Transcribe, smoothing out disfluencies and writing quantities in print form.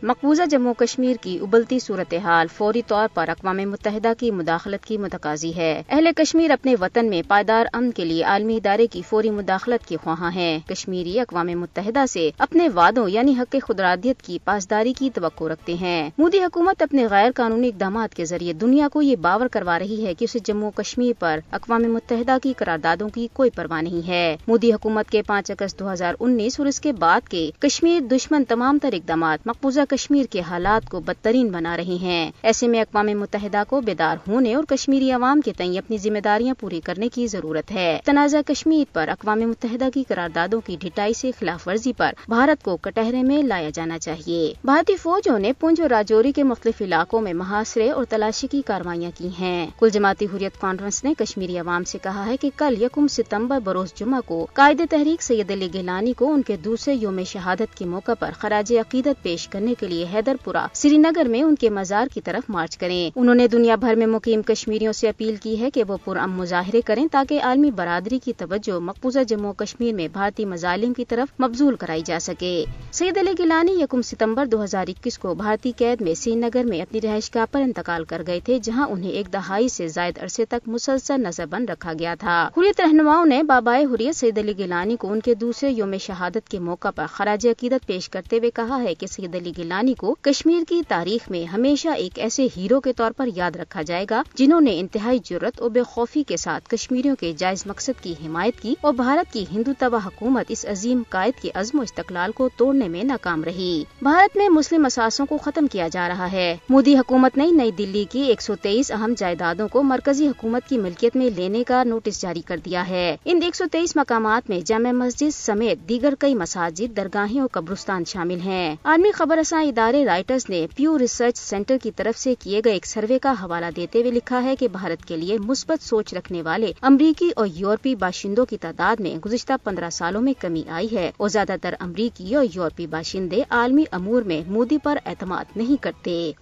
مقبوضہ جموں کشمیر کی ابلتی صورتحال فوری طور پر اقوام متحدہ کی مداخلت کی متقاضی ہے۔ اہل کشمیر اپنے وطن میں پائیدار امن کے لیے عالمی ادارے کی فوری مداخلت کے خواہاں ہیں۔ کشمیری اقوام متحدہ سے اپنے وعدوں یعنی حق خودارادیت کی پاسداری کی توقع رکھتے ہیں۔ مودی حکومت اپنے غیر قانونی اقدامات کے ذریعے دنیا کو یہ باور کروا رہی ہے کہ اسے جموں کشمیر پر اقوام متحدہ کی قراردادوں کی کوئی پرواہ نہیں ہے۔ مودی حکومت کے 5 اگست 2019 اور اس کے بعد کے کشمیر دشمن تمام تر اقدامات مقبوضہ کشمیر کے حالات کو بدترین بنا رہے ہیں۔ ایسے میں اقوام متحدہ کو بیدار ہونے اور کشمیری عوام کے تئیں اپنی ذمہ داریاں پوری کرنے کی ضرورت ہے۔ تنازع کشمیر پر اقوام متحدہ کی قراردادوں کی ڈھٹائی سے خلاف ورزی پر بھارت کو کٹہرے میں لایا جانا چاہیے۔ بھارتی فوجوں نے پونچھ اور راجوری کے مختلف علاقوں میں محاصرے اور تلاشی کی کارروائیاں کی ہیں۔ کل جماعتی حریت کانفرنس نے کشمیری عوام سے کہا ہے کہ کل 1 ستمبر بروز جمعہ کو قائد تحریک سید علی گیلانی کو ان کے دوسرے یوم شہادت کے موقع پر خراج عقیدت پیش کرنے کے لیے حیدر پورہ سری نگر میں ان کے مزار کی طرف مارچ کریں۔ انہوں نے دنیا بھر میں مقیم کشمیریوں سے اپیل کی ہے کہ وہ پرامن مظاہرے کریں تاکہ عالمی برادری کی توجہ مقبوضہ جموں کشمیر میں بھارتی مظالم کی طرف مبذول کرائی جا سکے۔ سید علی گیلانی 1 ستمبر 2021 کو بھارتی قید میں سری نگر میں اپنی رہائش گاہ پر انتقال کر گئے تھے، جہاں انہیں 1 دہائی سے زائد عرصے تک مسلسل نظر بند رکھا گیا تھا۔ حریت رہنماؤں نے بابائے حریت سید علی گیلانی کو ان کے دوسرے یوم شہادت کے موقع پر خراج عقیدت پیش کرتے ہوئے کہا ہے کہ سید علی گیلانی کو کشمیر کی تاریخ میں ہمیشہ ایک ایسے ہیرو کے طور پر یاد رکھا جائے گا جنہوں نے انتہائی جرأت اور بے خوفی کے ساتھ کشمیریوں کے جائز مقصد کی حمایت کی اور بھارت کی ہندو تبع حکومت اس عظیم قائد کے عزم و استقلال کو توڑنے میں ناکام رہی۔ بھارت میں مسلم اثاثوں کو ختم کیا جا رہا ہے۔ مودی حکومت نے نئی دلی کی 123 اہم جائیدادوں کو مرکزی حکومت کی ملکیت میں لینے کا نوٹس جاری کر دیا ہے۔ ان 123 مقامات میں جامع مسجد سمیت دیگر کئی مساجد، درگاہیں اور قبرستان شامل ہیں۔ عالمی خبر رساں ادارے رائٹرز نے پیو ریسرچ سینٹر کی طرف سے کیے گئے ایک سروے کا حوالہ دیتے ہوئے لکھا ہے کہ بھارت کے لیے مثبت سوچ رکھنے والے امریکی اور یورپی باشندوں کی تعداد میں گزشتہ 15 سالوں میں کمی آئی ہے اور زیادہ تر امریکی اور یورپی باشندے عالمی امور میں مودی پر اعتماد نہیں کرتے۔